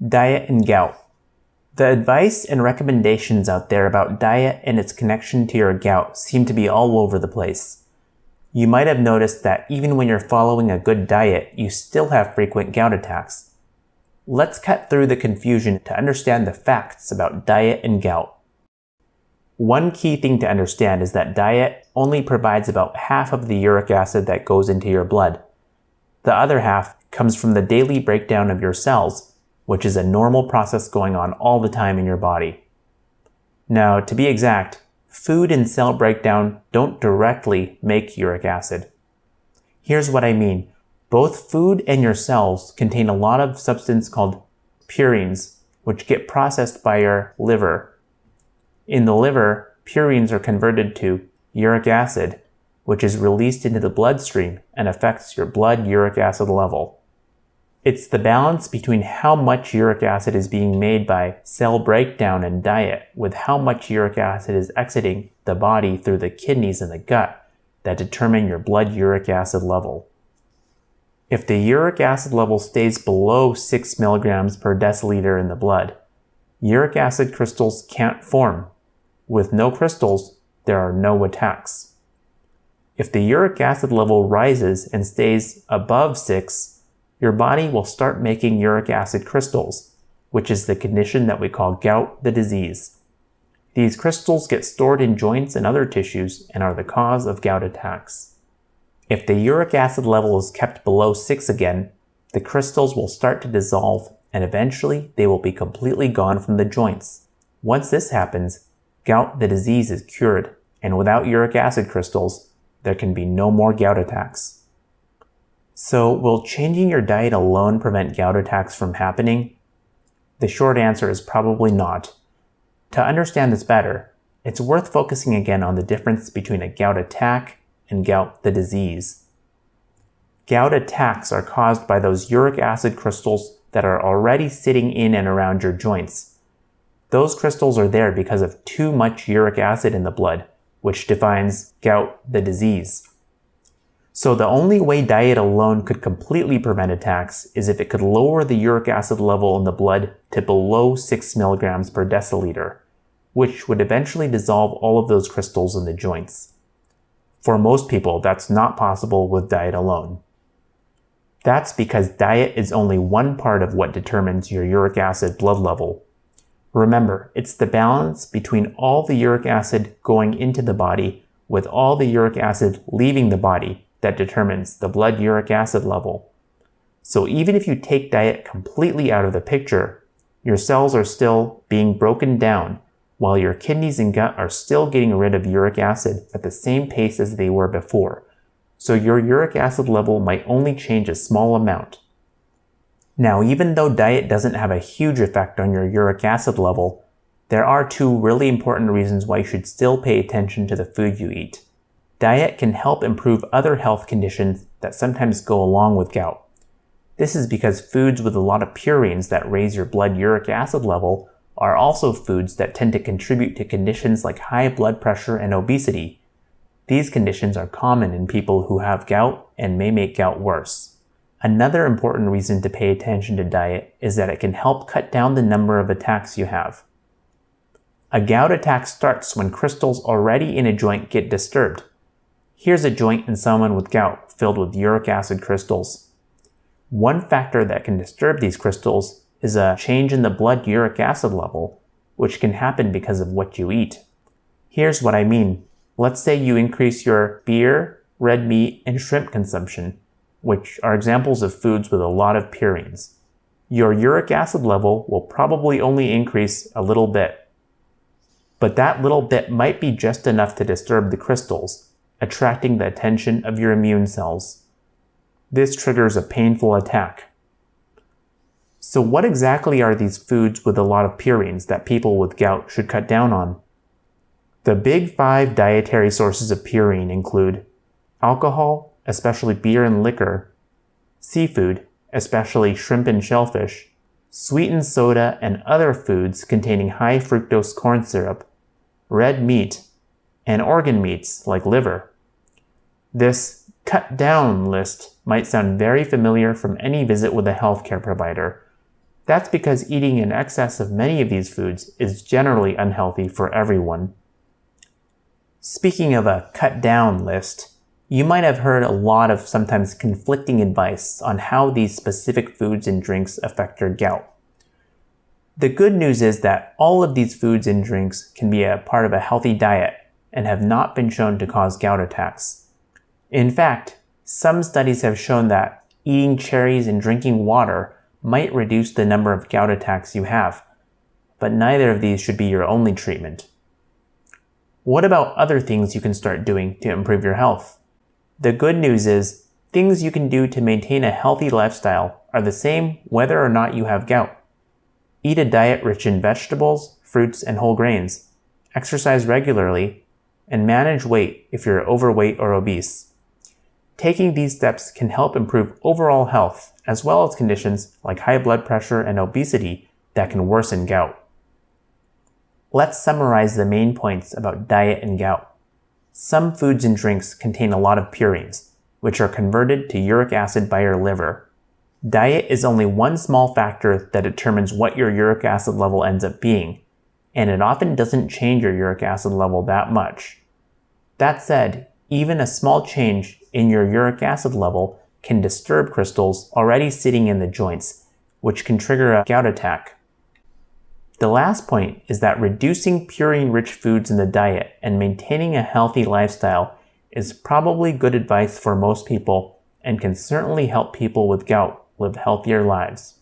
Diet and gout. The advice and recommendations out there about diet and its connection to your gout seem to be all over the place. You might have noticed that even when you're following a good diet, you still have frequent gout attacks. Let's cut through the confusion to understand the facts about diet and gout. One key thing to understand is that diet only provides about half of the uric acid that goes into your blood. The other half comes from the daily breakdown of your cells, which is a normal process going on all the time in your body. Now, to be exact, food and cell breakdown don't directly make uric acid. Here's what I mean. Both food and your cells contain a lot of substance called purines, which get processed by your liver. In the liver, purines are converted to uric acid, which is released into the bloodstream and affects your blood uric acid level. It's the balance between how much uric acid is being made by cell breakdown and diet with how much uric acid is exiting the body through the kidneys and the gut that determine your blood uric acid level. If the uric acid level stays below 6 milligrams per deciliter in the blood, uric acid crystals can't form. With no crystals, there are no attacks. If the uric acid level rises and stays above 6, your body will start making uric acid crystals, which is the condition that we call gout, the disease. These crystals get stored in joints and other tissues and are the cause of gout attacks. If the uric acid level is kept below 6 again, the crystals will start to dissolve and eventually they will be completely gone from the joints. Once this happens, gout, the disease, is cured, and without uric acid crystals, there can be no more gout attacks. So, will changing your diet alone prevent gout attacks from happening? The short answer is probably not. To understand this better, it's worth focusing again on the difference between a gout attack and gout, the disease. Gout attacks are caused by those uric acid crystals that are already sitting in and around your joints. Those crystals are there because of too much uric acid in the blood, which defines gout, the disease. So the only way diet alone could completely prevent attacks is if it could lower the uric acid level in the blood to below 6 milligrams per deciliter, which would eventually dissolve all of those crystals in the joints. For most people, that's not possible with diet alone. That's because diet is only one part of what determines your uric acid blood level. Remember, it's the balance between all the uric acid going into the body with all the uric acid leaving the body that determines the blood uric acid level. So even if you take diet completely out of the picture, your cells are still being broken down while your kidneys and gut are still getting rid of uric acid at the same pace as they were before. So your uric acid level might only change a small amount. Now, even though diet doesn't have a huge effect on your uric acid level, there are two really important reasons why you should still pay attention to the food you eat. Diet can help improve other health conditions that sometimes go along with gout. This is because foods with a lot of purines that raise your blood uric acid level are also foods that tend to contribute to conditions like high blood pressure and obesity. These conditions are common in people who have gout and may make gout worse. Another important reason to pay attention to diet is that it can help cut down the number of attacks you have. A gout attack starts when crystals already in a joint get disturbed. Here's a joint in someone with gout filled with uric acid crystals. One factor that can disturb these crystals is a change in the blood uric acid level, which can happen because of what you eat. Here's what I mean. Let's say you increase your beer, red meat, and shrimp consumption, which are examples of foods with a lot of purines. Your uric acid level will probably only increase a little bit. But that little bit might be just enough to disturb the crystals, attracting the attention of your immune cells. This triggers a painful attack. So what exactly are these foods with a lot of purines that people with gout should cut down on? The big 5 dietary sources of purine include alcohol, especially beer and liquor, seafood, especially shrimp and shellfish, sweetened soda and other foods containing high fructose corn syrup, red meat, and organ meats like liver. This cut down list might sound very familiar from any visit with a healthcare provider. That's because eating in excess of many of these foods is generally unhealthy for everyone. Speaking of a cut down list, you might have heard a lot of sometimes conflicting advice on how these specific foods and drinks affect your gout. The good news is that all of these foods and drinks can be a part of a healthy diet and have not been shown to cause gout attacks. In fact, some studies have shown that eating cherries and drinking water might reduce the number of gout attacks you have, but neither of these should be your only treatment. What about other things you can start doing to improve your health? The good news is, things you can do to maintain a healthy lifestyle are the same whether or not you have gout. Eat a diet rich in vegetables, fruits, and whole grains. Exercise regularly, and manage weight if you're overweight or obese. Taking these steps can help improve overall health, as well as conditions like high blood pressure and obesity that can worsen gout. Let's summarize the main points about diet and gout. Some foods and drinks contain a lot of purines, which are converted to uric acid by your liver. Diet is only one small factor that determines what your uric acid level ends up being, and it often doesn't change your uric acid level that much. That said, even a small change in your uric acid level can disturb crystals already sitting in the joints, which can trigger a gout attack. The last point is that reducing purine-rich foods in the diet and maintaining a healthy lifestyle is probably good advice for most people and can certainly help people with gout live healthier lives.